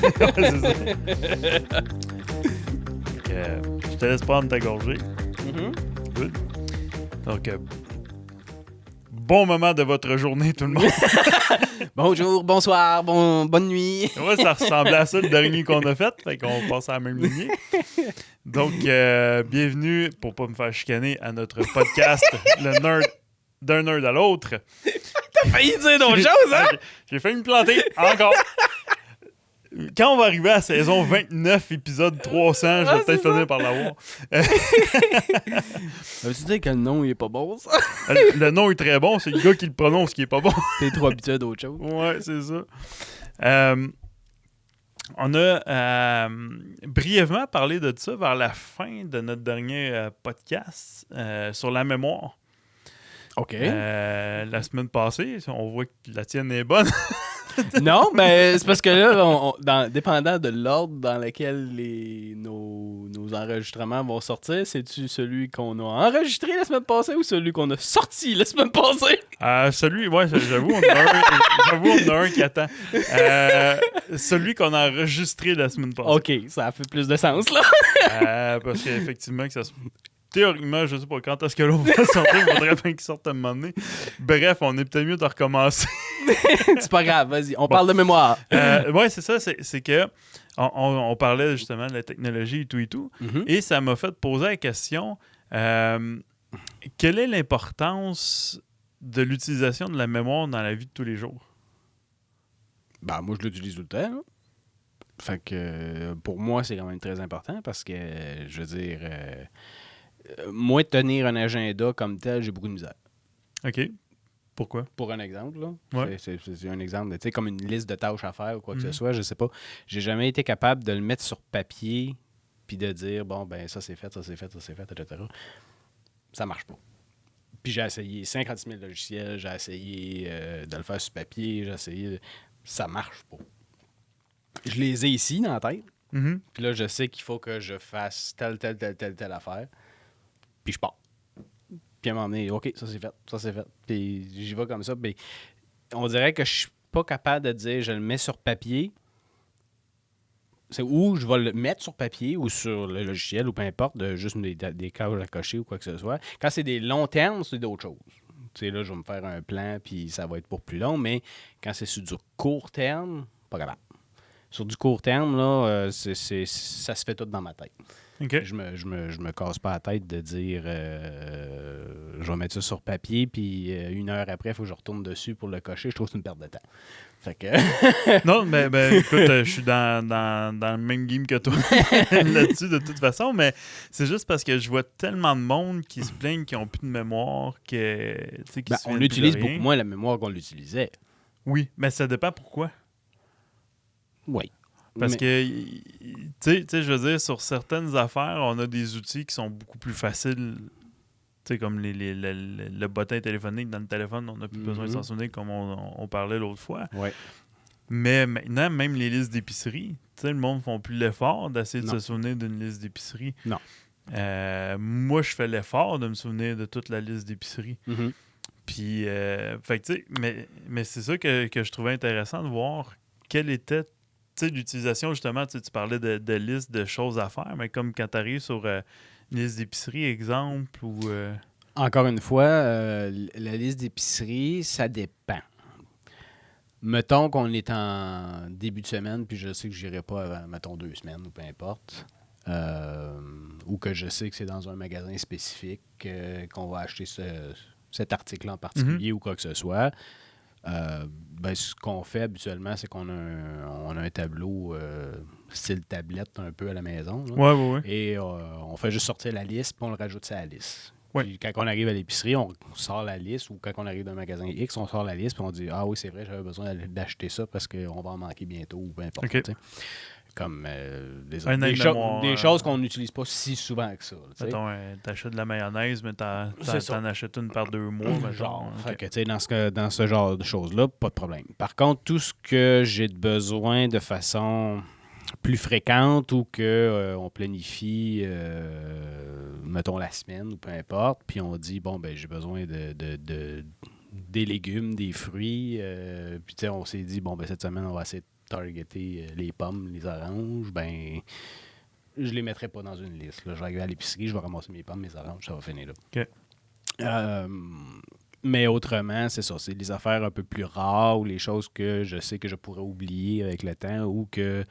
c'est ça. Je te laisse prendre ta gorgée. Good. Donc, bon moment de votre journée, tout le monde. Bonjour, bonsoir, bonne nuit. Ouais, ça ressemblait à ça le dernier qu'on a fait. Fait qu'on passe à la même lignée. Donc, bienvenue, pour pas me faire chicaner, à notre podcast, le nerd d'un nerd à l'autre. T'as failli dire d'autres choses, hein? J'ai failli me planter encore. Quand on va arriver à la saison 29, épisode 300, je vais peut-être finir par l'avoir. Veux-tu dire que le nom, il est pas bon, ça? Le nom est très bon, c'est le gars qui le prononce qui est pas bon. T'es trop habitué à d'autres choses. Ouais, c'est ça. On a brièvement parlé de ça vers la fin de notre dernier podcast sur la mémoire. OK. La semaine passée, on voit que la tienne est bonne. Non, mais c'est parce que là, dépendant de l'ordre dans lequel nos enregistrements vont sortir, c'est-tu celui qu'on a enregistré la semaine passée ou celui qu'on a sorti la semaine passée? J'avoue, on a un qui attend. Celui qu'on a enregistré la semaine passée. OK, ça fait plus de sens, là. Parce qu'effectivement, théoriquement, je sais pas quand est-ce que l'autre va sortir, il faudrait bien qu'il sorte à un moment donné. Bref, on est peut-être mieux de recommencer. C'est pas grave, vas-y, on parle de mémoire. Oui, c'est ça, c'est que on parlait justement de la technologie et tout, et ça m'a fait poser la question, quelle est l'importance de l'utilisation de la mémoire dans la vie de tous les jours? Ben, moi, je l'utilise tout le temps, là. Fait que pour moi, c'est quand même très important parce que, je veux dire, moi, tenir un agenda comme tel, j'ai beaucoup de misère. OK. Pourquoi? Pour un exemple, là. Ouais. C'est un exemple, tu sais, comme une liste de tâches à faire ou quoi que ce soit, je sais pas. J'ai jamais été capable de le mettre sur papier puis de dire, bon, ben ça c'est fait, ça c'est fait, ça c'est fait, etc. Ça marche pas. Puis j'ai essayé 56 000 logiciels, j'ai essayé de le faire sur papier, j'ai essayé... Ça marche pas. Je les ai ici dans la tête. Mm-hmm. Puis là, je sais qu'il faut que je fasse telle affaire. Puis je pars. Puis à un moment donné, OK, ça c'est fait. Puis j'y vais comme ça. Puis on dirait que je suis pas capable de dire je le mets sur papier. C'est où je vais le mettre sur papier ou sur le logiciel ou peu importe, de juste des cases à cocher ou quoi que ce soit. Quand c'est des longs termes, c'est d'autres choses. Tu sais, là, je vais me faire un plan puis ça va être pour plus long. Mais quand c'est sur du court terme, pas grave. Sur du court terme, là, ça se fait tout dans ma tête. OK. Je me casse pas la tête de dire je vais mettre ça sur papier, puis une heure après, il faut que je retourne dessus pour le cocher. Je trouve que c'est une perte de temps. Fait que... Non, mais écoute, je suis dans le même game que toi là-dessus de toute façon, mais c'est juste parce que je vois tellement de monde qui se plaignent qu'ils n'ont plus de mémoire, on utilise beaucoup moins la mémoire qu'on l'utilisait. Oui, mais ça dépend pourquoi. Oui. Parce que, tu sais, je veux dire, sur certaines affaires, on a des outils qui sont beaucoup plus faciles. Tu sais, comme le bottin téléphonique dans le téléphone, on n'a plus besoin de s'en souvenir comme on parlait l'autre fois. Ouais. Mais maintenant, même les listes d'épicerie, tu sais, le monde ne font plus l'effort d'essayer de se souvenir d'une liste d'épicerie. Non. Moi, je fais l'effort de me souvenir de toute la liste d'épicerie. Mm-hmm. Puis, fait que, tu sais, mais c'est ça que je trouvais intéressant de voir quelle était l'utilisation, justement. Tu parlais de liste de choses à faire, mais comme quand tu arrives sur une liste d'épicerie, exemple, ou... Encore une fois, la liste d'épicerie, ça dépend. Mettons qu'on est en début de semaine, puis je sais que je n'irai pas avant, mettons, 2 semaines, ou peu importe. Ou que je sais que c'est dans un magasin spécifique qu'on va acheter cet article en particulier ou quoi que ce soit. Ce qu'on fait habituellement, c'est qu'on a un tableau style tablette un peu à la maison. Là. Ouais. Et on fait juste sortir la liste, puis on le rajoute ça à la liste. Ouais. Puis quand on arrive à l'épicerie, on sort la liste, ou quand on arrive dans un magasin X, on sort la liste, puis on dit « Ah oui, c'est vrai, j'avais besoin d'acheter ça parce qu'on va en manquer bientôt » ou peu importe. Okay. Comme des choses qu'on n'utilise pas si souvent que ça. Mettons, t'achètes de la mayonnaise, mais t'en achètes une par 2 mois. Genre, okay. Fait que, dans ce genre de choses-là, pas de problème. Par contre, tout ce que j'ai besoin de façon plus fréquente ou qu'on planifie, mettons, la semaine ou peu importe, puis on dit, bon, ben j'ai besoin des légumes, des fruits, puis on s'est dit, bon, ben cette semaine, on va essayer de targeter les pommes, les oranges, ben je les mettrai pas dans une liste. Là. Je vais arriver à l'épicerie, je vais ramasser mes pommes, mes oranges, ça va finir là. OK. Mais autrement, c'est ça. C'est des affaires un peu plus rares ou les choses que je sais que je pourrais oublier avec le temps ou que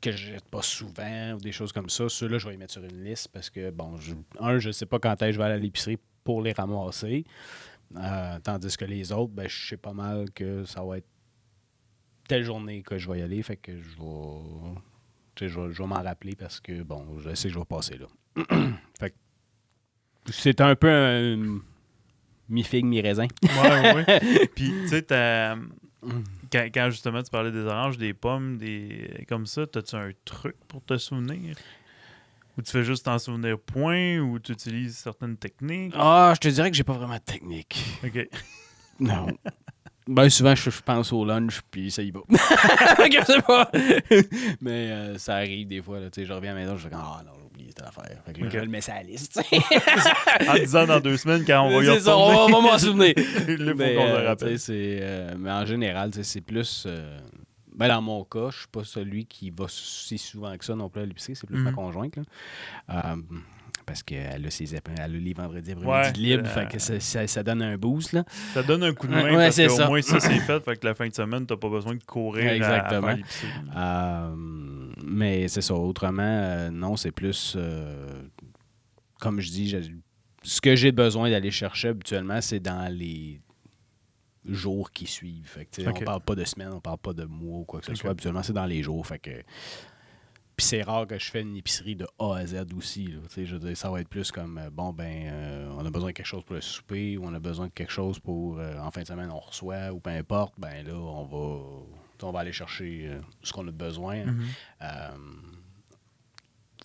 je jette pas souvent ou des choses comme ça. Ceux-là, je vais les mettre sur une liste parce que, bon, je sais pas quand est-ce que je vais aller à l'épicerie pour les ramasser. Tandis que les autres, ben, je sais pas mal que ça va être telle journée que je vais y aller. Fait que je vais m'en rappeler parce que, bon, je sais que je vais passer là. Fait que c'est un peu un mi-figue, mi-raisin. Ouais. Puis, tu sais, quand justement tu parlais des oranges, des pommes, comme ça, as-tu un truc pour te souvenir? Ou tu fais juste t'en souvenir point, ou tu utilises certaines techniques? Ah, je te dirais que j'ai pas vraiment de technique. OK. Non. Ben souvent, je pense au lunch, puis ça y va. Je sais pas. Mais ça arrive des fois. Là, je reviens à la maison, je fais comme, ah non, j'ai oublié cette affaire. Fait que là, je le mets sur la liste. En disant dans 2 semaines, quand on va y C'est ça, on va m'en souvenir. Il faut qu'on le rappelle. Mais en général, c'est plus... ben dans mon cas, je suis pas celui qui va si souvent que ça non plus à l'épicerie. C'est plus ma conjointe. Là. Parce qu'elle a les vendredis après-midi libres, fait que ça donne un boost. Là. Ça donne un coup de main parce qu'au moins ça c'est fait, fait que la fin de semaine, t'as pas besoin de courir à faire l'épicerie. Mais c'est ça. Autrement, non, c'est plus... comme je dis, ce que j'ai besoin d'aller chercher habituellement, c'est dans les jours qui suivent. Fait que, on parle pas de semaines, on parle pas de mois ou quoi que ce soit. Habituellement, c'est dans les jours. Fait que... Puis c'est rare que je fais une épicerie de A à Z aussi. Là. Je veux dire, ça va être plus comme, on a besoin de quelque chose pour le souper, ou on a besoin de quelque chose pour, en fin de semaine, on reçoit, ou peu importe, ben là, on va aller chercher ce qu'on a besoin.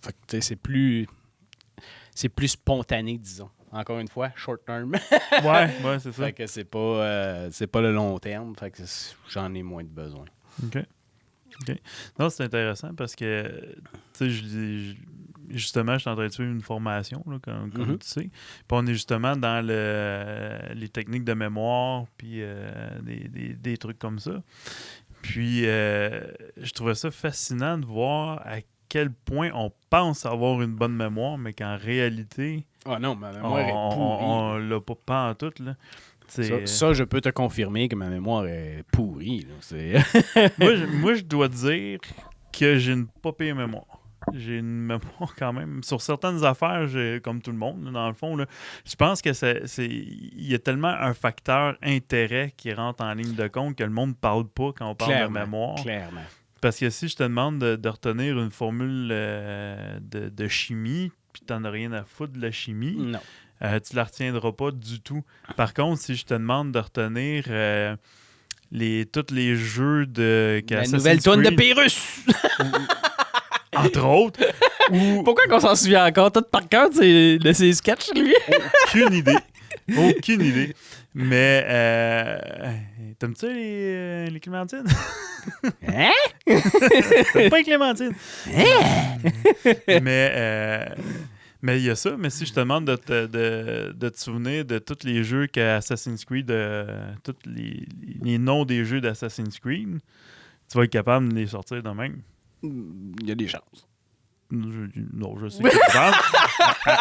Fait que, c'est plus spontané, disons. Encore une fois, short term. ouais, c'est ça. Fait que c'est pas le long terme. Fait que j'en ai moins de besoin. OK. Non, c'est intéressant parce que, tu sais, justement, je suis en train de suivre une formation, là, comme tu sais. Puis on est justement dans les techniques de mémoire, puis des trucs comme ça. Puis, je trouvais ça fascinant de voir à quel point on pense avoir une bonne mémoire, mais qu'en réalité, ma mémoire est pourrie. On l'a pas en tout, là. Ça, je peux te confirmer que ma mémoire est pourrie. Là. moi, je dois dire que j'ai une pas pire mémoire. J'ai une mémoire quand même. Sur certaines affaires, comme tout le monde, là, dans le fond, là, je pense que il y a tellement un facteur intérêt qui rentre en ligne de compte que le monde ne parle pas quand on parle de mémoire. Clairement. Parce que si je te demande de retenir une formule de chimie, puis tu n'en as rien à foutre de la chimie... Non. Tu la retiendras pas du tout. Par contre, si je te demande de retenir tous les jeux de... La nouvelle toune de Pyrrhus! Entre autres. Pourquoi qu'on s'en souvient encore tout par cœur de ses sketchs, lui? Aucune idée. Mais, t'aimes-tu les clémentines? Hein? T'aimes pas les clémentines? Mais il y a ça, mais si je te demande de te souvenir de tous les jeux qu'Assassin's Creed, tous les noms des jeux d'Assassin's Creed, tu vas être capable de les sortir de même. Il y a des chances. Non, je sais que tu penses.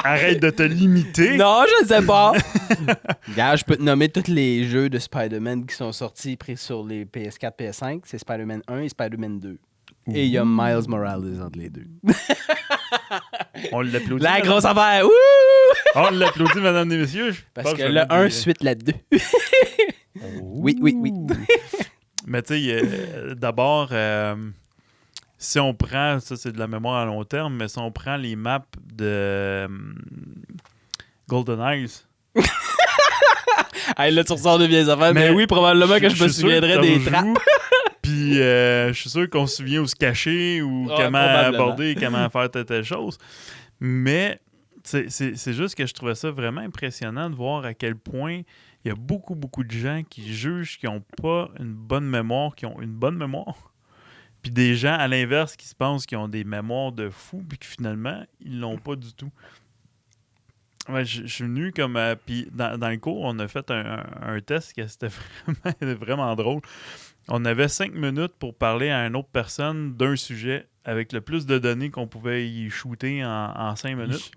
Arrête de te limiter. Non, je ne sais pas. Regarde, je peux te nommer tous les jeux de Spider-Man qui sont sortis pris sur les PS4, PS5. C'est Spider-Man 1 et Spider-Man 2. Et il y a Miles Morales entre les deux. On l'applaudit. La grosse affaire! Wouh! On l'applaudit, mesdames et messieurs. Parce que le 1 suite la 2. Oui. Mais tu sais, d'abord, si on prend, ça c'est de la mémoire à long terme, mais si on prend les maps de Golden Eyes. Là, tu ressors de vieilles affaires, mais oui, probablement que je me souviendrai des trappes. Puis, je suis sûr qu'on se souvient où se cacher ou comment aborder, comment faire telle chose. Mais c'est juste que je trouvais ça vraiment impressionnant de voir à quel point il y a beaucoup, beaucoup de gens qui jugent qu'ils n'ont pas une bonne mémoire, qui ont une bonne mémoire. Puis des gens, à l'inverse, qui se pensent qu'ils ont des mémoires de fous, puis que finalement, ils l'ont pas du tout. Ouais, je suis venu comme... puis dans le cours, on a fait un test qui c'était vraiment drôle. on avait 5 minutes pour parler à une autre personne d'un sujet avec le plus de données qu'on pouvait y shooter en 5 minutes.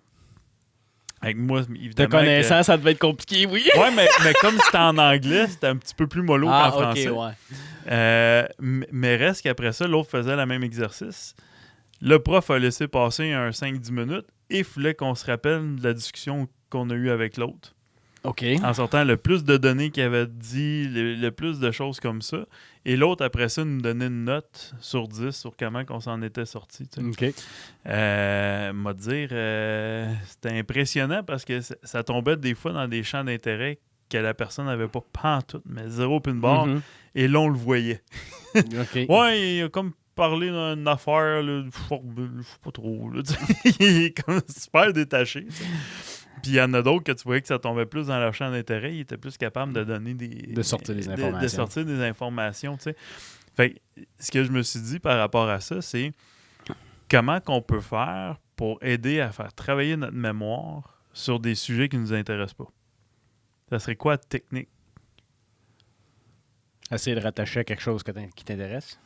Avec moi, évidemment. De connaissance, ça devait être compliqué, oui. Ouais, mais comme c'était en anglais, c'était un petit peu plus mollo qu'en français. Ouais. Mais reste qu'après ça, l'autre faisait le même exercice. Le prof a laissé passer un 5-10 minutes et il fallait qu'on se rappelle de la discussion qu'on a eue avec l'autre. OK. En sortant le plus de données qu'il avait dit, le plus de choses comme ça. Et l'autre, après ça, nous donnait une note sur 10 sur comment on s'en était sorti. OK. M'a dire, c'était impressionnant parce que ça tombait des fois dans des champs d'intérêt que la personne n'avait pas pantoute, mais zéro pin barre. Mm-hmm. Et là, on le voyait. OK. Ouais, il a comme parlé d'une affaire, là, je sais pas trop. Là, il est comme super détaché. T'sais. Puis il y en a d'autres que tu voyais que ça tombait plus dans leur champ d'intérêt. Ils étaient plus capables de donner de sortir des informations. De sortir des informations, tu sais. Fait que ce que je me suis dit par rapport à ça, c'est comment qu'on peut faire pour aider à faire travailler notre mémoire sur des sujets qui ne nous intéressent pas. Ça serait quoi la technique? Essayer de rattacher à quelque chose qui t'intéresse?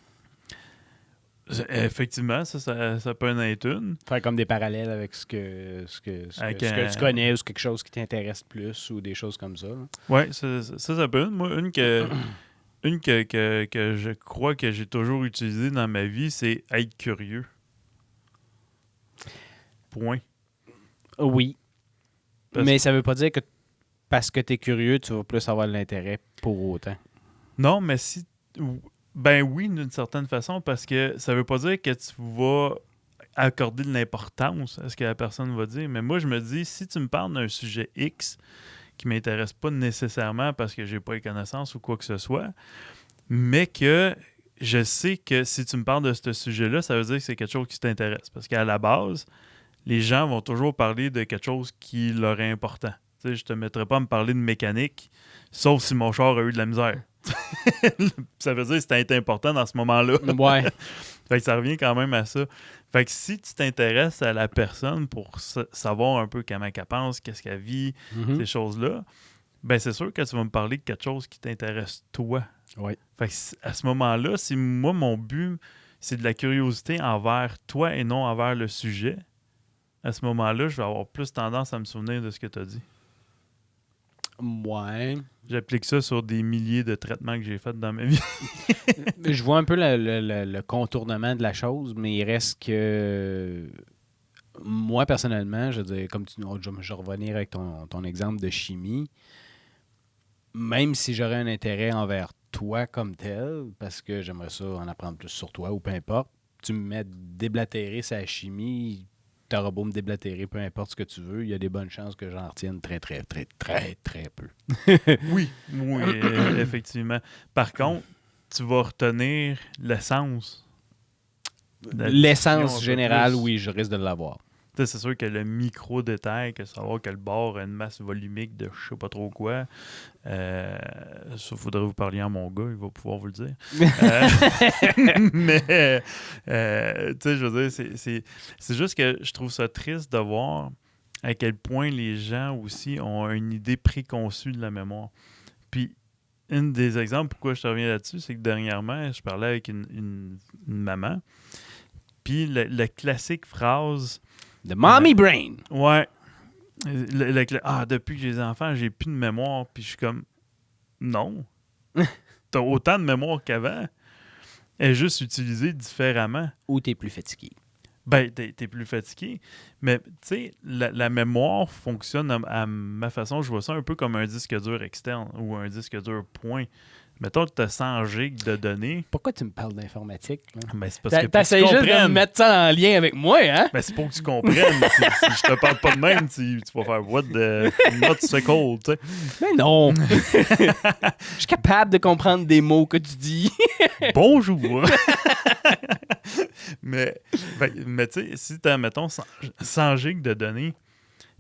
Effectivement, ça peut en être une. Faire comme des parallèles avec ce que tu connais ou quelque chose qui t'intéresse plus ou des choses comme ça. Oui, ça peut être. Moi, une que je crois que j'ai toujours utilisée dans ma vie, c'est être curieux. Point. Oui. Mais ça veut pas dire que parce que tu es curieux, tu vas plus avoir de l'intérêt pour autant. Non, mais si... Ben oui, d'une certaine façon, parce que ça veut pas dire que tu vas accorder de l'importance à ce que la personne va dire. Mais moi, je me dis, si tu me parles d'un sujet X qui m'intéresse pas nécessairement parce que j'ai pas les connaissances ou quoi que ce soit, mais que je sais que si tu me parles de ce sujet-là, ça veut dire que c'est quelque chose qui t'intéresse. Parce qu'à la base, les gens vont toujours parler de quelque chose qui leur est important. Tu sais, je te mettrai pas à me parler de mécanique, sauf si mon char a eu de la misère. Ça veut dire que c'était important dans ce moment-là. Ouais. Fait que ça revient quand même à ça. Fait que si tu t'intéresses à la personne pour savoir un peu comment elle pense, qu'est-ce qu'elle vit, ces choses-là, ben c'est sûr que tu vas me parler de quelque chose qui t'intéresse toi. Ouais. Fait que à ce moment-là, si moi, mon but, c'est de la curiosité envers toi et non envers le sujet, à ce moment-là, je vais avoir plus tendance à me souvenir de ce que tu as dit. Ouais. J'applique ça sur des milliers de traitements que j'ai faits dans ma vie. Je vois un peu le contournement de la chose, mais il reste que moi, personnellement, je veux dire, comme je vais revenir avec ton exemple de chimie, même si j'aurais un intérêt envers toi comme tel, parce que j'aimerais ça en apprendre plus sur toi ou peu importe, tu me mets déblatérer sa chimie, t'auras beau me déblatérer, peu importe ce que tu veux, il y a des bonnes chances que j'en retienne très, très, très, très, très peu. Oui, effectivement. Par contre, tu vas retenir l'essence. L'essence générale, oui, je risque de l'avoir. C'est sûr que le micro-détail, que savoir que le bord a une masse volumique de je sais pas trop quoi, ça, faudrait vous parler à mon gars, il va pouvoir vous le dire. Mais, tu sais, je veux dire, c'est juste que je trouve ça triste de voir à quel point les gens aussi ont une idée préconçue de la mémoire. Puis, un des exemples pourquoi je te reviens là-dessus, c'est que dernièrement, je parlais avec une maman, puis la classique phrase... The mommy brain. Ouais. Depuis que j'ai des enfants, j'ai plus de mémoire. Puis je suis comme, non. T'as autant de mémoire qu'avant. Elle est juste utilisée différemment. Ou t'es plus fatigué. Ben, t'es plus fatigué. Mais, tu sais, la mémoire fonctionne à ma façon. Je vois ça un peu comme un disque dur externe ou un disque dur point. Mettons que tu as 100 gigs de données. Pourquoi tu me parles d'informatique? Ben, c'est parce que t'essayes juste de mettre ça en lien avec moi, hein? Ben, c'est pour que tu comprennes. si je te parle pas de même, tu vas faire what the not so cold, tu sais. Mais non! Je suis capable de comprendre des mots que tu dis. Bonjour! mais tu sais, si tu as, mettons, 100 gigs de données,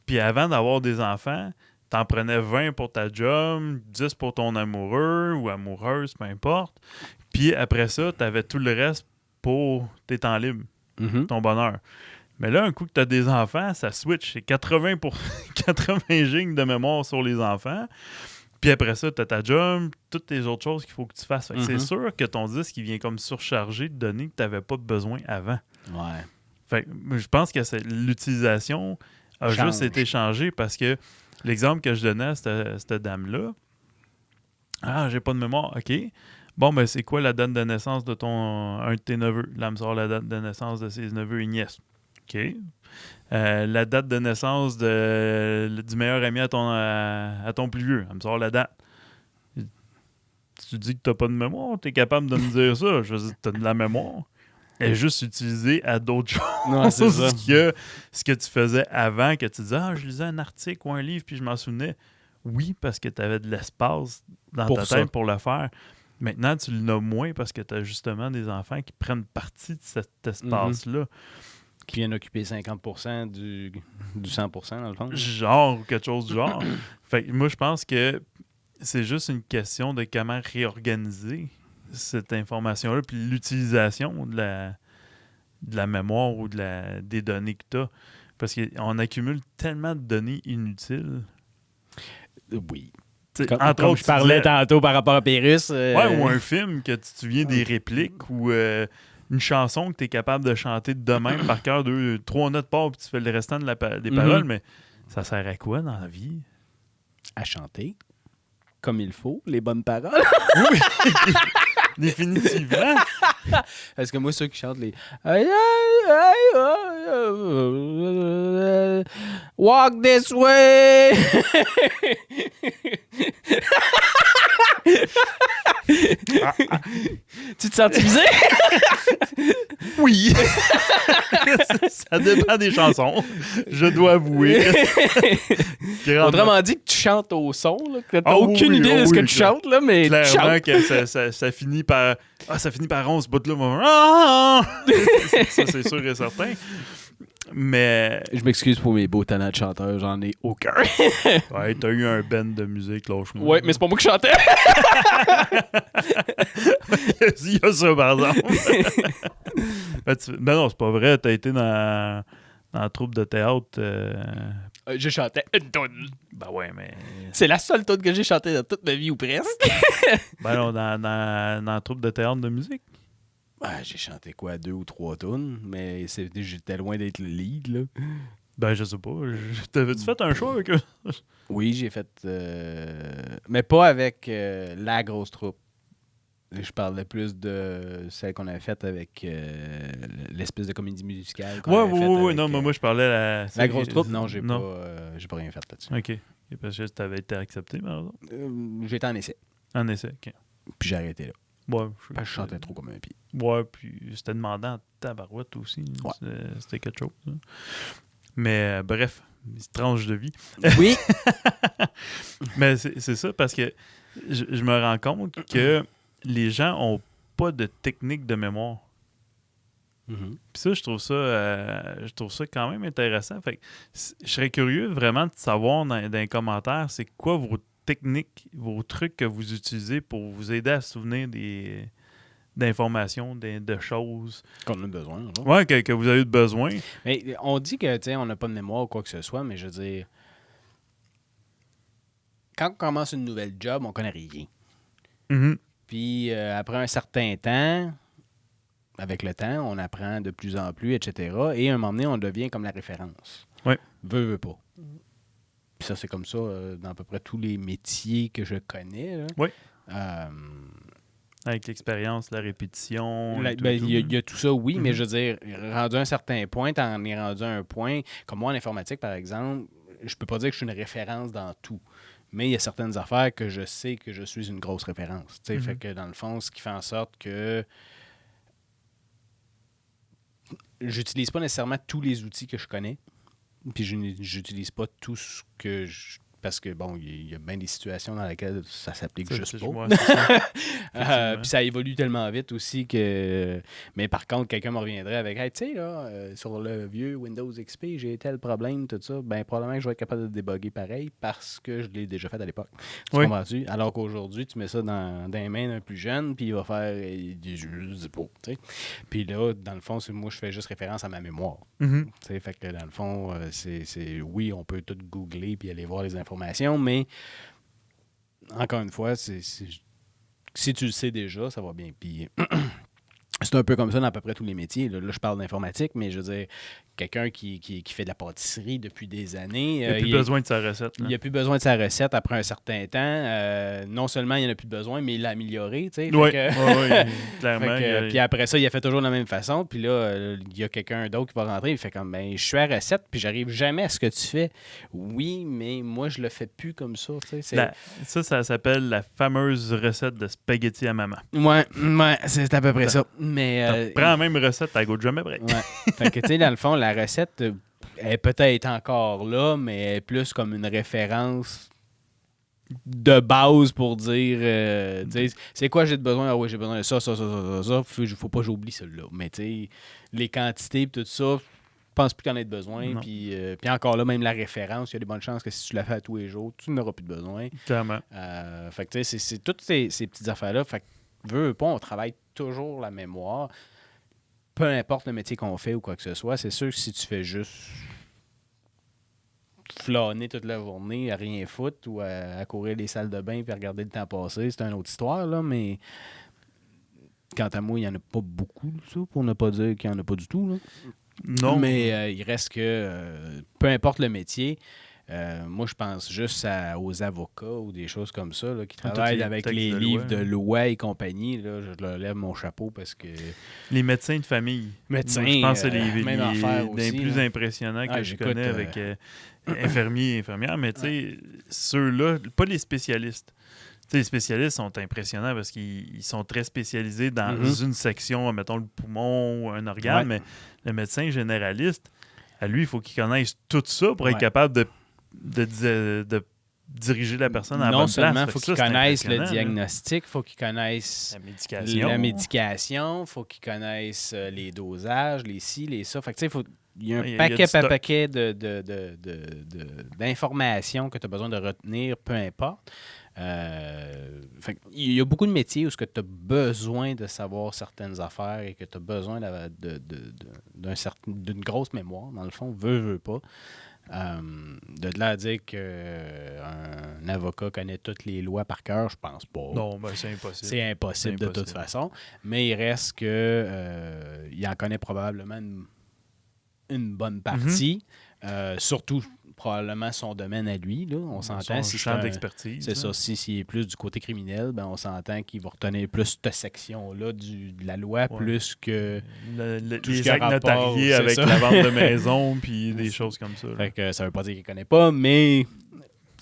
puis avant d'avoir des enfants, t'en prenais 20 pour ta job, 10 pour ton amoureux ou amoureuse, peu importe. Puis après ça, t'avais tout le reste pour tes temps libres, ton bonheur. Mais là, un coup que t'as des enfants, ça switch. C'est 80 gigs de mémoire sur les enfants. Puis après ça, tu as ta job, toutes les autres choses qu'il faut que tu fasses. Fait que c'est sûr que ton disque, il vient comme surchargé de données que tu n'avais pas besoin avant. Ouais. Fait que je pense que l'utilisation a juste été changée parce que l'exemple que je donnais à cette dame-là, j'ai pas de mémoire, OK. Bon, ben c'est quoi la date de naissance de un de tes neveux? Là, elle me sort la date de naissance de ses neveux et nièces. OK. La date de naissance du meilleur ami à ton plus vieux. Elle me sort la date. Tu dis que t'as pas de mémoire, t'es capable de me dire ça. Je veux dire, t'as de la mémoire. Elle est juste utilisée à d'autres choses. Non, c'est ça. que ce que tu faisais avant, que tu disais, je lisais un article ou un livre, puis je m'en souvenais. Oui, parce que tu avais de l'espace dans ta tête pour le faire. Maintenant, tu le nommes moins parce que tu as justement des enfants qui prennent partie de cet espace-là. Qui viennent occuper 50% du 100%, dans le fond. Genre, ou quelque chose du genre. Fait que moi, je pense que c'est juste une question de comment réorganiser cette information-là, puis l'utilisation de la mémoire ou des données que tu as. Parce qu'on accumule tellement de données inutiles. Oui. Comme je parlais tantôt par rapport à Pérus. Ou un film que tu te souviens des répliques ou une chanson que tu es capable de chanter de même par cœur, 3 notes part puis tu fais le restant des paroles, mais ça sert à quoi dans la vie? À chanter comme il faut, les bonnes paroles. Oui, définitivement. Parce que moi, ceux qui chantent les Walk this way. Tu te sens visé? Oui. Ça dépend des chansons. Je dois avouer. Autrement dit, que tu chantes au son, là, que t'as aucune idée de ce que tu chantes, là, mais clairement tu chantes. Que ça finit par... ça finit par 11 bouts là. Ça, c'est sûr et certain. Mais... Je m'excuse pour mes beaux talents de chanteur, j'en ai aucun. Ouais, t'as eu un band de musique, lâche-moi. Ouais, mais c'est pas moi qui chantais. Il y a ça, par exemple. Ben non, c'est pas vrai. T'as été dans la troupe de théâtre. Je chantais une toune. Ben ouais, mais... C'est la seule toune que j'ai chantée dans toute ma vie, ou presque. Ben non, dans la troupe de théâtre de musique. J'ai chanté quoi, 2 ou 3 tunes, mais j'étais loin d'être le lead, là. Ben, je sais pas. T'avais-tu fait un show avec eux? Oui, j'ai fait... mais pas avec la grosse troupe. Je parlais plus de celle qu'on avait faite avec l'espèce de comédie musicale. Oui. Non, mais moi, je parlais la grosse troupe, non, j'ai pas rien fait là-dessus. OK. Et parce que tu avais été accepté, par exemple? J'étais en essai. En essai, OK. Puis j'ai arrêté là. Ouais, je chantais trop comme un pied. Ouais, puis c'était demandant en tabarouette aussi. Ouais. C'était quelque chose. Hein. Mais bref, une tranche de vie. Oui. Mais c'est ça, parce que je me rends compte que les gens ont pas de technique de mémoire. Puis ça, je trouve ça quand même intéressant. Fait que je serais curieux vraiment de savoir dans les commentaires, c'est quoi vos techniques, vos trucs que vous utilisez pour vous aider à se souvenir d'informations, de choses. Qu'on a besoin. Oui, que vous avez besoin. Mais on dit que, tu sais, on n'a pas de mémoire ou quoi que ce soit, mais je veux dire, quand on commence une nouvelle job, on connaît rien. Mm-hmm. Puis après un certain temps, avec le temps, on apprend de plus en plus, etc. Et à un moment donné, on devient comme la référence. Oui. Veut pas. Puis ça, c'est comme ça dans à peu près tous les métiers que je connais. Là. Oui. Avec l'expérience, la répétition. Il y a tout ça, oui, mais je veux dire, rendu à un certain point, t'en es rendu à un point, comme moi en informatique, par exemple, je peux pas dire que je suis une référence dans tout. Mais il y a certaines affaires que je sais que je suis une grosse référence. Fait que dans le fond, ce qui fait en sorte que j'utilise pas nécessairement tous les outils que je connais. Puis j'utilise pas tout ce que je... Parce que, bon, il y a bien des situations dans lesquelles ça s'applique juste pas. Puis ça évolue tellement vite aussi que... Mais par contre, quelqu'un me reviendrait avec « Hey, tu sais, là, sur le vieux Windows XP, j'ai tel problème, tout ça. » Ben probablement que je vais être capable de débugger pareil parce que je l'ai déjà fait à l'époque. Tu comprends-tu? Alors qu'aujourd'hui, tu mets ça dans les mains d'un plus jeune, puis il va faire des jeux, je sais pas, tu sais. Puis là, dans le fond, moi, je fais juste référence à ma mémoire. Tu sais, fait que dans le fond, oui, on peut tout googler puis aller voir les informations, mais encore une fois, si tu le sais déjà, ça va bien. Puis c'est un peu comme ça dans à peu près tous les métiers. Là, je parle d'informatique, mais je veux dire, quelqu'un qui fait de la pâtisserie depuis des années... Il n'a plus besoin de sa recette. Il n'a plus besoin de sa recette après un certain temps. Non seulement il n'en a plus besoin, mais il l'a amélioré. Oui, clairement. Puis après ça, il a fait toujours de la même façon. Puis là, il y a quelqu'un d'autre qui va rentrer. Il fait comme, je suis à recette, puis j'arrive jamais à ce que tu fais. Oui, mais moi, je le fais plus comme ça. Ça s'appelle la fameuse recette de spaghetti à maman. Ouais, c'est à peu près ça. Mais prends la même recette, t'as goût de jamais break. Ouais. Fait que, tu sais, dans le fond, la recette est peut-être encore là, mais elle est plus comme une référence de base pour dire c'est quoi j'ai besoin? Ah oui, j'ai besoin de ça. Faut pas que j'oublie celui-là. Mais tu sais, les quantités et tout ça, je pense plus qu'en ait besoin. Puis encore là, même la référence, il y a des bonnes chances que si tu la fais à tous les jours, tu n'auras plus de besoin. Clairement. Fait que tu sais, c'est toutes ces petites affaires-là. Fait que veux pas, on travaille toujours la mémoire. Peu importe le métier qu'on fait ou quoi que ce soit, c'est sûr que si tu fais juste flâner toute la journée, à rien foutre ou à courir les salles de bain et regarder le temps passer, c'est une autre histoire, là, mais quant à moi, il n'y en a pas beaucoup, ça, pour ne pas dire qu'il n'y en a pas du tout. Là. Non. Mais il reste que, peu importe le métier, moi, je pense juste aux avocats ou des choses comme ça là, qui travaillent avec les livres de loi et compagnie. Là, je leur lève mon chapeau parce que... Les médecins de famille. Médecins, moi, je pense que c'est même affaire aussi, des plus là. impressionnants que je connais avec infirmiers et infirmières. Mais tu sais, ceux-là, pas les spécialistes. T'sais, les spécialistes sont impressionnants parce qu'ils sont très spécialisés dans une section, mettons le poumon ou un organe, mais le médecin généraliste, à lui, il faut qu'il connaisse tout ça pour être capable de diriger la personne à la bonne place. Non seulement il faut qu'il connaisse le diagnostic, il faut qu'il connaisse la médication, il faut qu'il connaisse les dosages, les ci, les ça. Fait que, il y a un paquet d'informations que tu as besoin de retenir, peu importe. Il y a beaucoup de métiers où tu as besoin de savoir certaines affaires et que tu as besoin d'une grosse mémoire, dans le fond, veux pas. De là à dire qu'un avocat connaît toutes les lois par cœur, je pense pas. Non, ben c'est impossible. C'est impossible de toute façon. Mais il reste que il en connaît probablement une bonne partie. Surtout probablement son domaine à lui. Là. On s'entend. Son champ d'expertise. C'est ça. S'il est plus du côté criminel, ben on s'entend qu'il va retenir plus cette section-là de la loi, plus que les actes notariés avec la vente de maison puis des choses comme ça. Fait que ça veut pas dire qu'il connaît pas, mais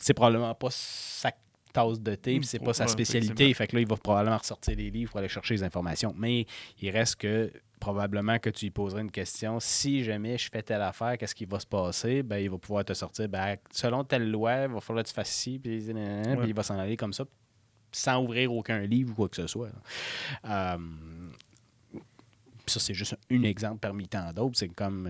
c'est probablement pas sa tasse de thé, puis c'est pas sa spécialité. Fait que là, il va probablement ressortir les livres pour aller chercher les informations. Mais il reste que probablement que tu lui poserais une question. Si jamais je fais telle affaire, qu'est-ce qui va se passer? Ben, il va pouvoir te sortir. Ben, selon telle loi, il va falloir que tu fasses ci, puis il va s'en aller comme ça, sans ouvrir aucun livre ou quoi que ce soit. Ça, c'est juste un exemple parmi tant d'autres. C'est comme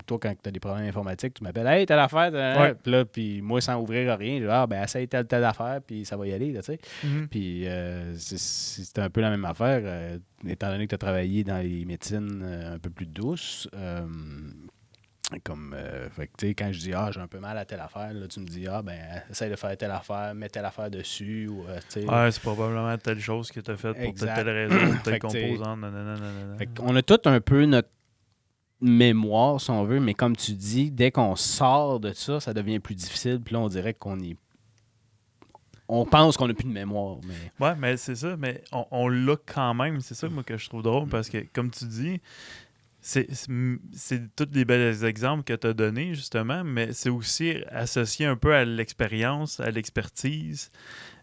toi, quand tu as des problèmes informatiques, tu m'appelles « Hey, telle affaire! » Puis moi, sans ouvrir rien, je dis « ben essaye telle affaire, puis ça va y aller. » Puis c'est un peu la même affaire. Étant donné que tu as travaillé dans les médecines un peu plus douces, fait que, quand je dis j'ai un peu mal à telle affaire, là, tu me dis essaye de faire telle affaire, mets telle affaire dessus. Ou, c'est probablement telle chose que tu as faite pour telle raison, telle composante. On a tout un peu notre mémoire, si on veut, mais comme tu dis, dès qu'on sort de ça, ça devient plus difficile. Puis là, on dirait on pense qu'on n'a plus de mémoire. Mais... Ouais, mais c'est ça, mais on l'a quand même. C'est ça moi, que je trouve drôle parce que, comme tu dis, c'est tous les bels exemples que tu as donnés, justement, mais c'est aussi associé un peu à l'expérience, à l'expertise.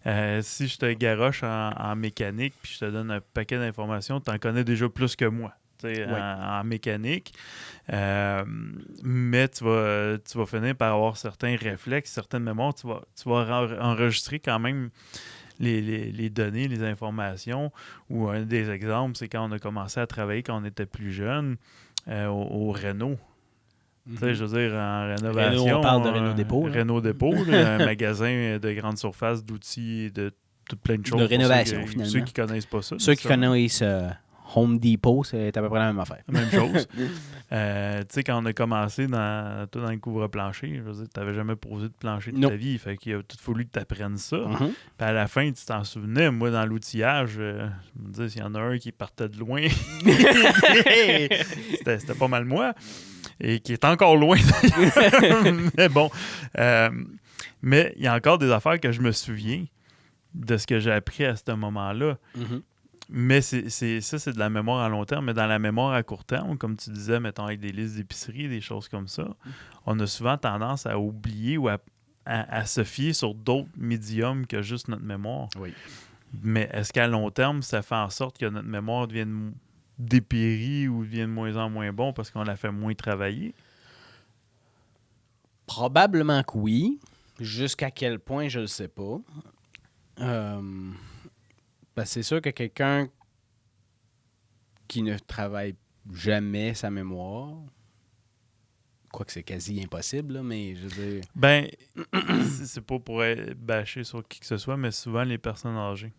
Si je te garoche en mécanique puis je te donne un paquet d'informations, tu en connais déjà plus que moi en mécanique. Mais tu vas finir par avoir certains réflexes, certaines mémoires. Tu vas enregistrer quand même les données, les informations. Ou un des exemples, c'est quand on a commencé à travailler quand on était plus jeune au Renault. Tu sais, je veux dire, en rénovation. Renault, on parle de Renault Dépôt. Renault Dépôt, un magasin de grande surface, d'outils, de plein de choses. De rénovation, finalement. Ceux qui connaissent pas ça. Ceux qui connaissent Home Depot, c'est à peu près la même affaire. Même chose. Tu sais, quand on a commencé dans le couvre-plancher, je veux dire, tu n'avais jamais posé de plancher de ta vie. Fait qu'il a tout fallu que tu apprennes ça. Mm-hmm. Puis à la fin, tu t'en souvenais. Moi, dans l'outillage, je me disais, s'il y en a un qui partait de loin, c'était pas mal moi. Et qui est encore loin. Mais bon. Mais il y a encore des affaires que je me souviens de ce que j'ai appris à ce moment-là. Mm-hmm. Mais c'est de la mémoire à long terme. Mais dans la mémoire à court terme, comme tu disais, mettons avec des listes d'épicerie, des choses comme ça, on a souvent tendance à oublier ou à se fier sur d'autres médiums que juste notre mémoire. Oui. Mais est-ce qu'à long terme, ça fait en sorte que notre mémoire devienne dépérie ou devienne de moins en moins bon parce qu'on la fait moins travailler? Probablement que oui. Jusqu'à quel point, je ne le sais pas. C'est sûr que quelqu'un qui ne travaille jamais sa mémoire, quoique c'est quasi impossible, là, mais je veux dire... Ben, c'est pas pour bâcher sur qui que ce soit, mais souvent les personnes âgées.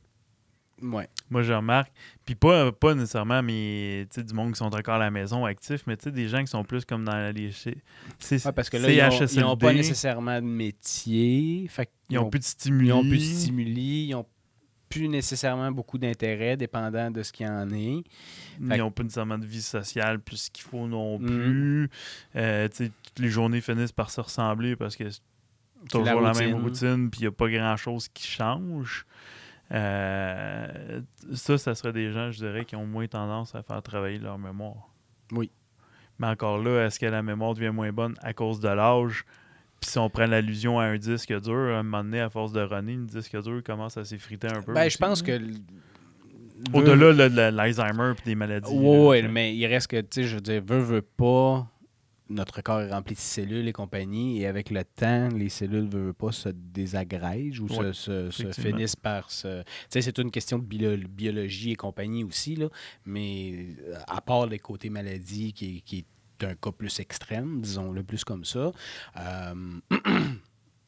Ouais. Moi, je remarque, puis pas nécessairement du monde qui sont encore à la maison actifs, mais des gens qui sont plus comme dans les parce que là, ils n'ont pas nécessairement de métier. Fait ils n'ont plus de stimuli. Ils n'ont plus de stimuli. Ils n'ont plus nécessairement beaucoup d'intérêt, dépendant de ce qu'il y en est. Ils n'ont pas nécessairement de vie sociale plus qu'il faut non plus. Toutes les journées finissent par se ressembler parce que c'est toujours la même routine, puis il n'y a pas grand-chose qui change. Ça serait des gens, je dirais, qui ont moins tendance à faire travailler leur mémoire. Oui. Mais encore là, est-ce que la mémoire devient moins bonne à cause de l'âge? Puis si on prend l'allusion à un disque dur, à un moment donné, à force de runner, une disque dur commence à s'effriter un peu. Je pense que... Au-delà de l'Alzheimer et des maladies. Oui, mais il reste que, tu sais, je veux dire, veut pas... Notre corps est rempli de cellules et compagnie, et avec le temps, les cellules ne veulent pas se désagrègent ou se finissent par se... Tu sais, c'est une question de biologie et compagnie aussi, là, mais à part les côtés maladies qui est un cas plus extrême, disons-le plus comme ça,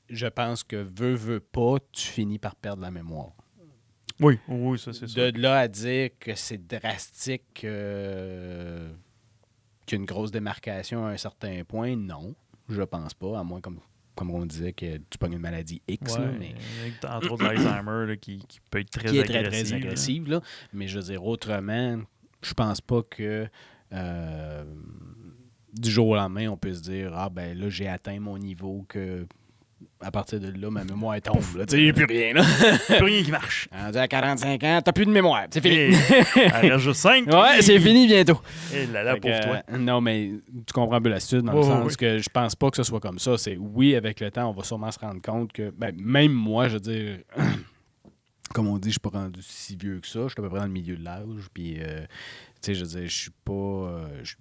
je pense que veut pas, tu finis par perdre la mémoire. Oui, ça c'est ça. De là à dire que c'est drastique... qu'il y a une grosse démarcation à un certain point, non, je pense pas, à moins comme on disait que tu pognes une maladie X. Ouais, là, mais... entre autres l'Alzheimer qui peut être très agressive. Qui est très agressive, là. Mais je veux dire, autrement, je pense pas que du jour au lendemain, on peut se dire « Ah, ben là, j'ai atteint mon niveau que... » À partir de là, ma mémoire tombe. Tu sais, il n'y a plus rien. Là. Plus rien qui marche. Rendu à 45 ans, t'as plus de mémoire. C'est fini. Elle reste juste 5. Ouais, c'est fini bientôt. Et là, pauvre toi. Non, mais tu comprends un peu l'attitude dans le sens que je pense pas que ce soit comme ça. C'est oui, avec le temps, on va sûrement se rendre compte que, même moi, je veux dire, comme on dit, je suis pas rendu si vieux que ça. Je suis à peu près dans le milieu de l'âge. Puis, tu sais, je veux dire, je suis pas. Je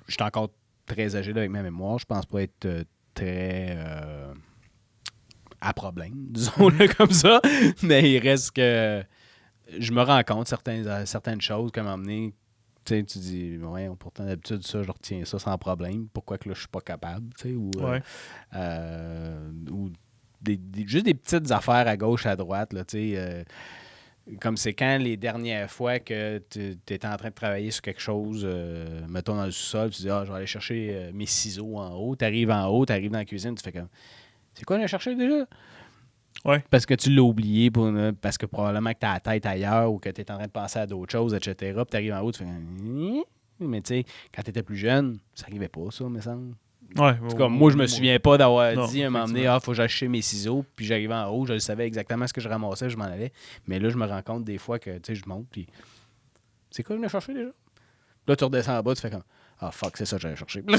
suis encore très âgé là, avec ma mémoire. Je pense pas être très. À problème, disons-le comme ça. Mais il reste que je me rends compte certaines choses qui m'ont amené. Tu sais, tu dis, ouais, pourtant d'habitude, ça, je retiens ça sans problème. Pourquoi que là, je suis pas capable, tu sais, ou juste des petites affaires à gauche, à droite, là, tu sais. Comme c'est quand les dernières fois que tu étais en train de travailler sur quelque chose, mettons dans le sous-sol, tu dis, je vais aller chercher mes ciseaux en haut. Tu arrives en haut, tu arrives dans la cuisine, tu fais comme... C'est quoi aller chercher déjà? Oui. Parce que tu l'as oublié, parce que probablement que tu as la tête ailleurs ou que tu es en train de penser à d'autres choses, etc. Puis tu arrives en haut, tu fais... Mais tu sais, quand tu étais plus jeune, ça n'arrivait pas, ça, me semble. Ouais, en tout cas, moi, je me souviens pas d'avoir dit à un moment donné, faut que j'aille chercher mes ciseaux, puis j'arrivais en haut, je savais exactement ce que je ramassais, je m'en allais. Mais là, je me rends compte des fois que, tu sais, je monte, puis... C'est quoi, je venais chercher déjà? Là, tu redescends en bas, tu fais comme... Ah, fuck, c'est ça que j'allais chercher. On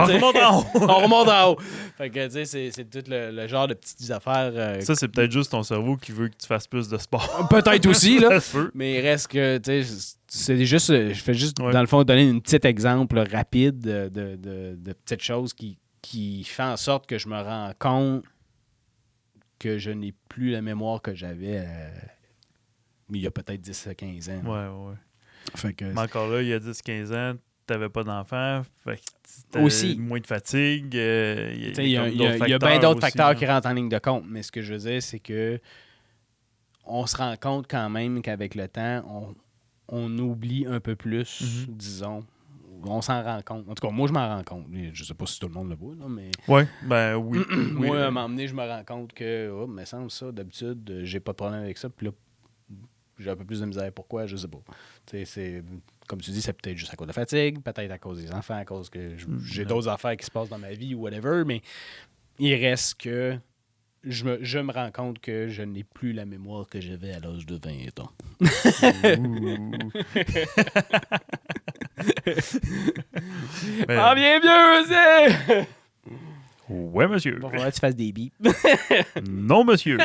remonte en haut. On remonte en haut. Fait que, tu sais, c'est tout le genre de petites affaires. Ça, c'est peut-être juste ton cerveau qui veut que tu fasses plus de sport. Peut-être aussi, là. Mais il reste que, tu sais, c'est juste... Je fais juste, dans le fond, donner un petit exemple rapide de petites choses qui fait en sorte que je me rends compte que je n'ai plus la mémoire que j'avais il y a peut-être 10 à 15 ans. Ouais. Fait que, mais encore là, il y a 10-15 ans, t'avais pas d'enfant, fait que t'avais aussi moins de fatigue. Il y a bien d'autres facteurs qui rentrent en ligne de compte, mais ce que je veux dire, c'est que on se rend compte quand même qu'avec le temps, on oublie un peu plus, disons. On s'en rend compte. En tout cas, moi, je m'en rends compte. Je sais pas si tout le monde le voit, là, mais... Ouais, ben oui. Moi, à un moment donné, je me rends compte que, oh, me semble ça, d'habitude, j'ai pas de problème avec ça. Puis là, j'ai un peu plus de misère. Pourquoi? Je sais pas. C'est, comme tu dis, c'est peut-être juste à cause de fatigue, peut-être à cause des enfants, à cause que j'ai d'autres affaires qui se passent dans ma vie ou whatever, mais il reste que je me rends compte que je n'ai plus la mémoire que j'avais à l'âge de 20 ans. Ah, bien vieux aussi! Ouais, monsieur. Il va falloir que tu fasses des bips. Non, monsieur.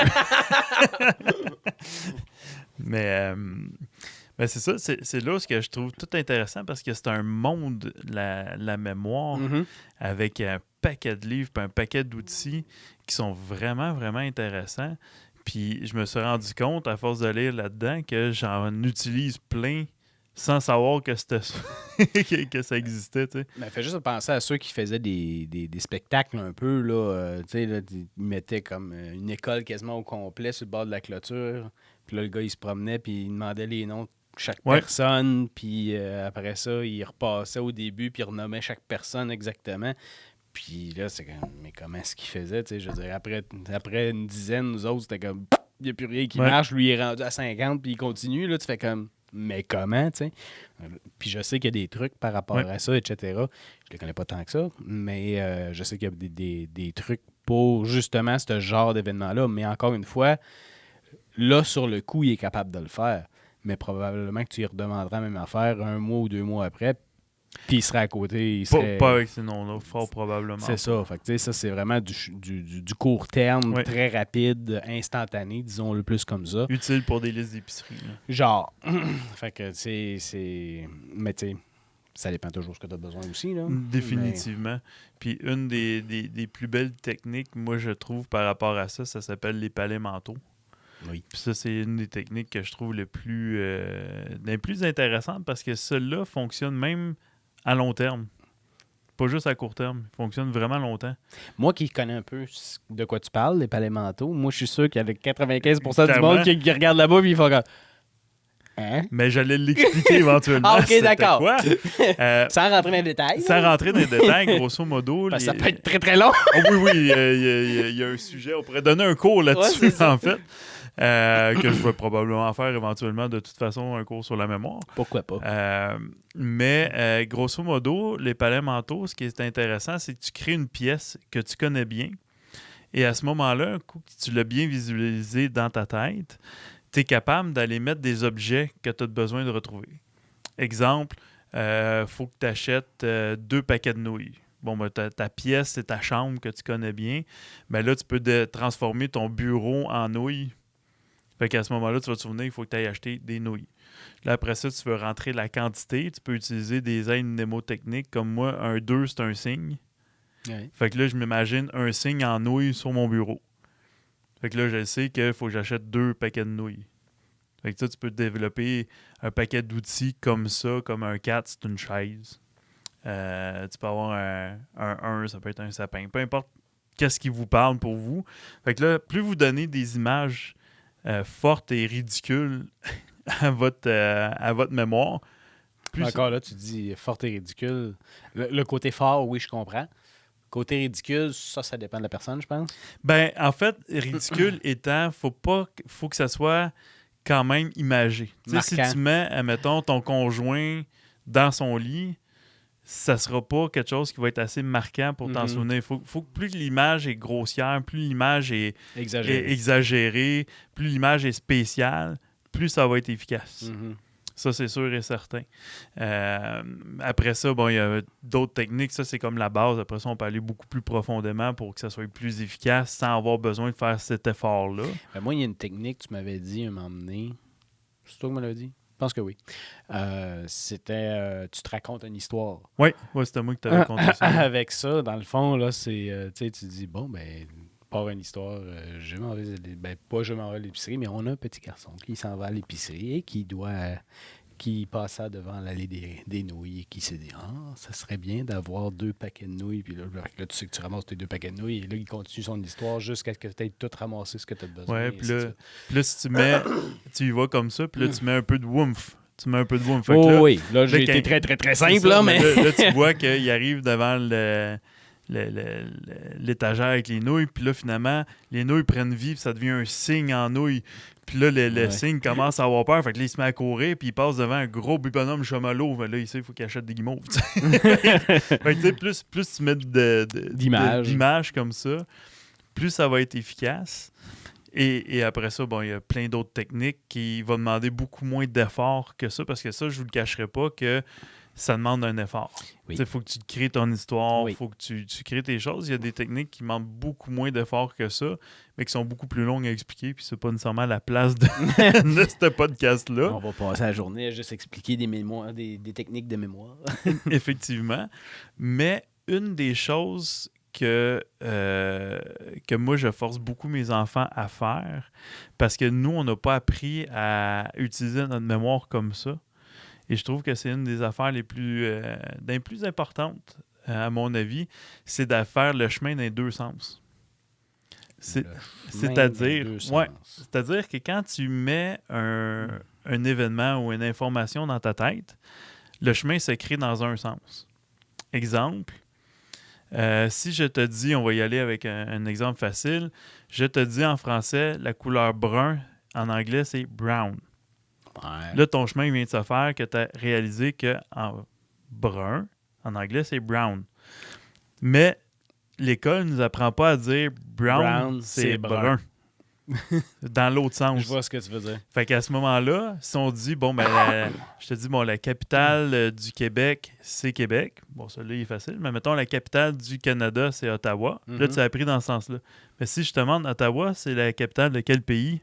Mais ben c'est ça, c'est là ce que je trouve tout intéressant parce que c'est un monde, la mémoire, avec un paquet de livres et un paquet d'outils qui sont vraiment, vraiment intéressants. Puis je me suis rendu compte, à force de lire là-dedans, que j'en utilise plein sans savoir que c'était ça, que ça existait, tu sais. Ben, fais juste penser à ceux qui faisaient des spectacles un peu, là, tu sais, là, ils mettaient comme une école quasiment au complet sur le bord de la clôture. Puis là, le gars, il se promenait, puis il demandait les noms de chaque personne, puis après ça, il repassait au début, puis il renommait chaque personne exactement. Puis là, c'est comme, mais comment est-ce qu'il faisait, tu sais, je veux dire, après une dizaine, nous autres, c'était comme, il n'y a plus rien qui marche, lui, il est rendu à 50, puis il continue, là, tu fais comme, mais comment, tu sais? Puis je sais qu'il y a des trucs par rapport à ça, etc. Je les connais pas tant que ça, mais je sais qu'il y a des trucs pour, justement, ce genre d'événement-là. Mais encore une fois, là, sur le coup, il est capable de le faire. Mais probablement que tu lui redemanderas la même affaire 1 mois ou 2 mois après, puis il serait à côté. Pas avec ces noms-là, fort probablement. C'est ça. Fait que, ça, c'est vraiment du court terme, très rapide, instantané, disons le plus comme ça. Utile pour des listes d'épicerie. Là. Genre. Fait que, c'est... Mais tu sais, ça dépend toujours de ce que tu as besoin aussi. Là. Définitivement. Puis une des plus belles techniques, moi, je trouve, par rapport à ça, ça s'appelle les palais mentaux. Oui. Puis ça, c'est une des techniques que je trouve les plus intéressantes parce que celle-là fonctionne même à long terme. Pas juste à court terme. Il fonctionne vraiment longtemps. Moi qui connais un peu de quoi tu parles, les palais mentaux, moi je suis sûr qu'il y a 95% du monde qui regarde là-bas et ils font comme... Hein? Mais j'allais l'expliquer éventuellement. Ah, ok, d'accord. Quoi? Sans rentrer dans les détails. Sans rentrer dans les détails, grosso modo. Ça peut être très, très long. Oui, il y a un sujet. On pourrait donner un cours là-dessus, en fait. Que je vais probablement faire éventuellement, de toute façon, un cours sur la mémoire. Pourquoi pas? Mais grosso modo, les palais mentaux, ce qui est intéressant, c'est que tu crées une pièce que tu connais bien. Et à ce moment-là, un coup que tu l'as bien visualisé dans ta tête, tu es capable d'aller mettre des objets que tu as besoin de retrouver. Exemple, faut que tu achètes 2 paquets de nouilles. Bon, ben, ta pièce, c'est ta chambre que tu connais bien. Ben là, tu peux transformer ton bureau en nouilles. Fait qu'à ce moment-là, tu vas te souvenir qu'il faut que tu ailles acheter des nouilles. Là, après ça, tu veux rentrer la quantité. Tu peux utiliser des aides mnémotechniques comme moi. Un 2, c'est un signe. Oui. Fait que là, je m'imagine un signe en nouilles sur mon bureau. Fait que là, je sais qu'il faut que j'achète 2 paquets de nouilles. Fait que ça, tu peux développer un paquet d'outils comme ça, comme un 4, c'est une chaise. Tu peux avoir un 1, ça peut être un sapin. Peu importe qu'est-ce qui vous parle pour vous. Fait que là, plus vous donnez des images forte et ridicule à votre mémoire. Encore là, tu dis forte et ridicule. Le côté fort, oui, je comprends. Côté ridicule, ça dépend de la personne, je pense. Ben, en fait, ridicule étant, faut que ça soit quand même imagé. Tu sais, si tu mets, admettons, ton conjoint dans son lit, ça sera pas quelque chose qui va être assez marquant pour t'en souvenir. Faut que plus l'image est grossière, plus l'image est exagérée, plus l'image est spéciale, plus ça va être efficace. Ça, c'est sûr et certain. Après ça, bon, il y a d'autres techniques. Ça, c'est comme la base. Après ça, on peut aller beaucoup plus profondément pour que ça soit plus efficace sans avoir besoin de faire cet effort-là. Ben moi, il y a une technique, tu m'avais dit un moment donné. C'est toi qui me l'avais dit? Je pense que oui. C'était tu te racontes une histoire. Oui, c'était moi qui t'avais raconté ça. Avec ça, dans le fond, là, c'est tu dis, bon, ben, par une histoire, je m'en vais à l'épicerie, mais on a un petit garçon qui s'en va à l'épicerie et qui passa devant l'allée des nouilles et qui s'est dit, ça serait bien d'avoir 2 paquets de nouilles. Puis là, tu sais que tu ramasses tes 2 paquets de nouilles et là, il continue son histoire jusqu'à ce que tu aies tout ramassé ce que tu as besoin. Oui, puis là, si tu y vas comme ça, puis là, tu mets un peu de woomph Tu mets un peu de bois. Oui, là, j'ai été très, très, très simple, là, mais... Là, tu vois qu'il arrive devant l'étagère avec les nouilles, puis là, finalement, les nouilles prennent vie, puis ça devient un signe en nouilles. Puis là, le signe commence à avoir peur, fait que là, il se met à courir, puis il passe devant un gros bonhomme chamallow. Là, il sait qu'il faut qu'il achète des guimauves. Fait que, plus tu mets d'images comme ça, plus ça va être efficace. Et après ça, bon, il y a plein d'autres techniques qui vont demander beaucoup moins d'efforts que ça, parce que ça, je ne vous le cacherai pas que ça demande un effort. Il faut que tu crées ton histoire, il faut que tu crées tes choses. Il y a des techniques qui demandent beaucoup moins d'efforts que ça, mais qui sont beaucoup plus longues à expliquer, puis c'est pas nécessairement la place de ce podcast-là. On va passer la journée à juste expliquer des techniques de mémoire. Effectivement. Mais une des choses que moi, je force beaucoup mes enfants à faire, parce que nous, on n'a pas appris à utiliser notre mémoire comme ça. Et je trouve que c'est une des affaires les plus importantes, à mon avis, c'est de faire le chemin dans les deux sens. C'est-à-dire que quand tu mets un événement ou une information dans ta tête, le chemin se crée dans un sens. Exemple, si je te dis, on va y aller avec un exemple facile, je te dis en français, la couleur brun, en anglais, c'est brown. Ouais. Là, ton chemin vient de se faire que tu as réalisé qu'en brun, en anglais, c'est brown. Mais l'école ne nous apprend pas à dire brown c'est brun. Dans l'autre sens. Je vois ce que tu veux dire. Fait qu'à ce moment-là, si on dit, je te dis, la capitale du Québec, c'est Québec. Bon, celui-là, il est facile. Mais mettons, la capitale du Canada, c'est Ottawa. Là, tu as appris dans ce sens-là. Mais si je te demande, Ottawa, c'est la capitale de quel pays?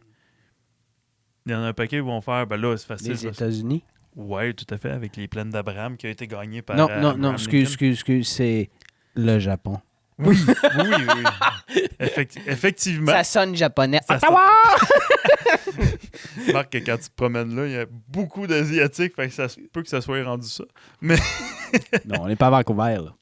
Il y en a un paquet qui vont faire, là, c'est facile. Les États-Unis? Oui, tout à fait, avec les plaines d'Abraham qui ont été gagnées par... Non, excuse, c'est le Japon. Oui. Effectivement. Ça sonne japonais. Ottawa! Marc, que quand tu te promènes là, il y a beaucoup d'Asiatiques, fait que ça peut que ça soit rendu ça. Mais... non, on n'est pas à Vancouver, là.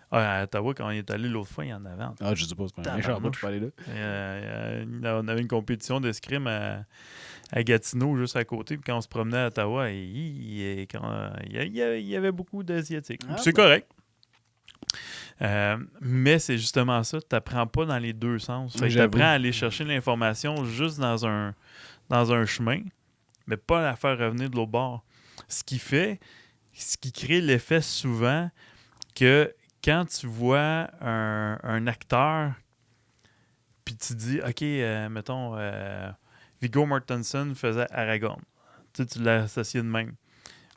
À Ottawa, quand on est allé l'autre fois, il y en avait. Je sais pas, c'est pas un méchant, moi, je peux aller là. On avait une compétition d'escrime à Gatineau, juste à côté. Puis quand on se promenait à Ottawa, il y avait beaucoup d'Asiatiques. C'est correct. Mais c'est justement ça. Tu n'apprends pas dans les deux sens. Tu apprends à aller chercher l'information juste dans un chemin, mais pas à la faire revenir de l'autre bord. Ce qui crée l'effet souvent que quand tu vois un acteur, puis tu dis, OK, mettons, Viggo Mortensen faisait Aragorn. Tu l'as associé de même.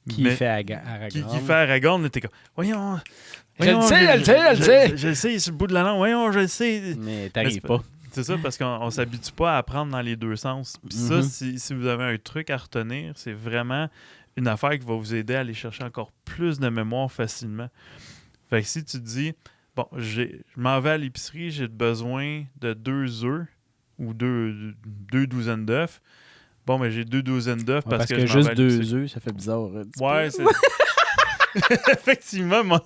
Qui fait Aragorn? Qui fait Aragorn, t'es comme, voyons. Je le sais. Je le sais, sur le bout de la langue. Voyons, je le sais. Mais t'arrives pas. C'est ça, parce qu'on ne s'habitue pas à apprendre dans les deux sens. Puis ça, si vous avez un truc à retenir, c'est vraiment une affaire qui va vous aider à aller chercher encore plus de mémoire facilement. Fait que si tu te dis, bon, je m'en vais à l'épicerie, j'ai besoin de 2 œufs ou 2 douzaines d'œufs. Bon, mais j'ai 2 douzaines d'œufs parce que je m'en vais à l'épicerie. Juste 2 œufs, ça fait bizarre. Ouais, c'est... Effectivement, mon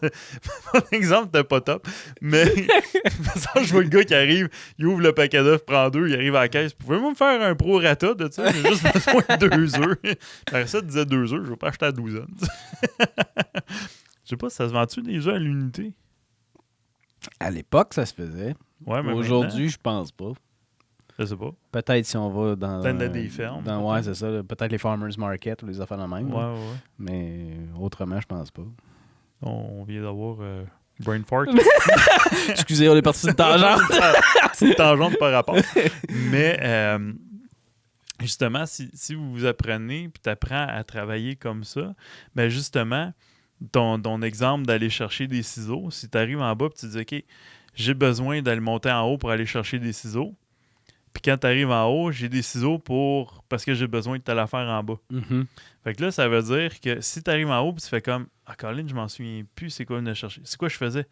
exemple n'était pas top. Mais de toute façon, je vois le gars qui arrive, il ouvre le paquet d'œufs, prend 2, il arrive à la caisse. Pouvez-vous me faire un pro-rata de ça? J'ai juste besoin de 2 œufs. La recette disait 2 œufs, je ne vais pas acheter à douzaine. Je sais pas si ça se vend-tu des œufs à l'unité? À l'époque, ça se faisait. Ouais, mais aujourd'hui, je pense pas. Je sais pas. Peut-être si on va dans... Peut-être des fermes. Ouais, c'est ça. Peut-être les farmers market ou les affaires de même. Ouais. Mais autrement, je pense pas. On vient d'avoir brain fart. Excusez, on est parti d'une tangente. C'est une tangente par rapport. Mais justement, si vous apprenez puis tu apprends à travailler comme ça, ben justement, ton exemple d'aller chercher des ciseaux, si tu arrives en bas et tu dis, OK, j'ai besoin d'aller monter en haut pour aller chercher des ciseaux. Puis quand tu arrives en haut, j'ai des ciseaux parce que j'ai besoin de telle affaire en bas. Fait que là, ça veut dire que si tu arrives en haut, puis tu fais comme, Colin, je m'en souviens plus, c'est quoi venir chercher. C'est quoi je faisais?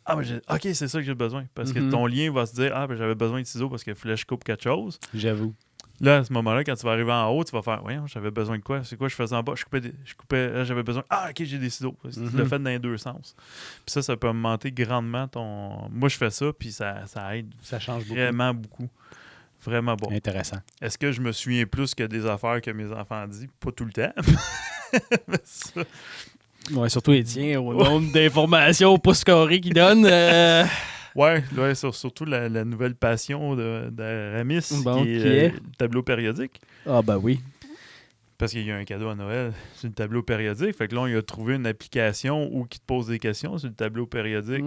OK, c'est ça que j'ai besoin. Parce que ton lien va se dire, j'avais besoin de ciseaux parce qu'il fallait que je coupe quelque chose. J'avoue. Là, à ce moment-là, quand tu vas arriver en haut, tu vas faire, voyons, j'avais besoin de quoi? C'est quoi je faisais en bas? Je coupais, là, j'avais besoin. OK, j'ai des ciseaux. Tu l'as fait dans les deux sens. Puis ça peut augmenter grandement ton. Moi, je fais ça, puis ça aide. Ça change vraiment beaucoup. Vraiment bon. Intéressant. Est-ce que je me souviens plus que des affaires que mes enfants disent? Pas tout le temps. Ça. Ouais, surtout Étienne, au nombre d'informations au pouce carré qu'il donne. Ouais, surtout la nouvelle passion d'Aramis, Bon, qui est le tableau périodique. Ah, ben oui. Parce qu'il y a un cadeau à Noël sur le tableau périodique. Fait que là, on a trouvé une application où qui te pose des questions sur le tableau périodique.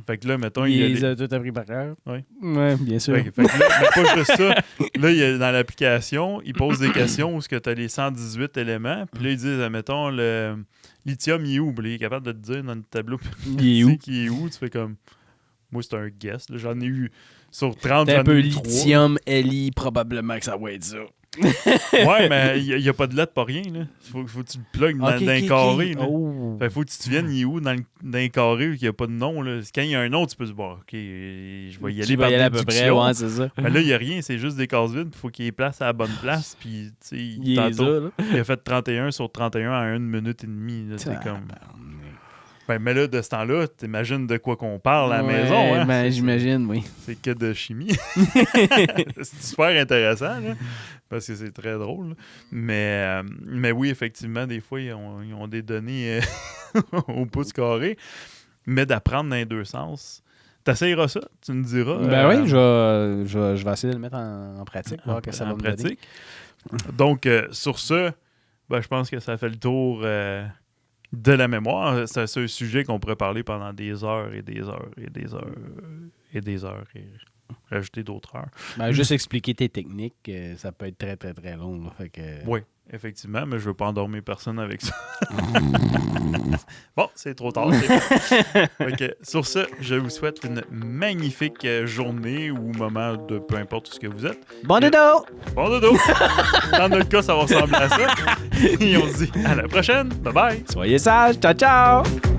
Fait que là, mettons, il y a tout appris par cœur. Oui. Ouais, bien sûr. Fait que là, mais pas juste ça. Là, dans l'application, il pose des questions où tu as les 118 éléments. Puis là, ils disent, mettons, le lithium, il est où? Puis là, il est capable de te dire dans le tableau périodique, il est où? Tu fais comme... Moi, c'est un guess. Là. J'en ai eu sur 30, T'es j'en un peu ai eu 3. lithium, Li, probablement que ça va être ça. Ouais, mais il n'y a pas de lettre, pas rien. Là. Faut que tu le plugues dans un carré. Là. Oh. Fait, faut que tu te viennes, il est où dans un carré où il n'y a pas de nom. Là. Quand il y a un nom, tu peux te dire, bon, OK, je vais y aller par à peu près, ouais, c'est ça. Mais là, il n'y a rien, c'est juste des cases vides. Il faut qu'il y ait place à la bonne place. Puis, tu sais, il a fait 31 sur 31 en 1 minute et demie. Là, c'est comme... Ben, mais là, de ce temps-là, t'imagines de quoi qu'on parle à la maison. Hein? Ben, j'imagine, oui. C'est que de chimie. C'est super intéressant, là, parce que c'est très drôle. Mais oui, effectivement, des fois, ils ont des données au pouce carré. Mais d'apprendre dans les deux sens. T'essayeras ça, tu me diras. Ben oui, je vais essayer de le mettre en pratique, voir que ça va me donner. Donc, sur ce, ben, je pense que ça fait le tour... de la mémoire. C'est un sujet qu'on pourrait parler pendant des heures et des heures et des heures et des heures et rajouter d'autres heures. Ben, juste expliquer tes techniques, ça peut être très, très, très long. Là, fait que... Oui, effectivement, mais je ne veux pas endormir personne avec ça. Bon, c'est trop tard. Okay. Sur ce, je vous souhaite une magnifique journée ou moment de peu importe ce que vous êtes. Bon dodo! Bon dodo! Dans notre cas, ça va ressembler à ça. Et on se dit à la prochaine. Bye bye! Soyez sages! Ciao, ciao!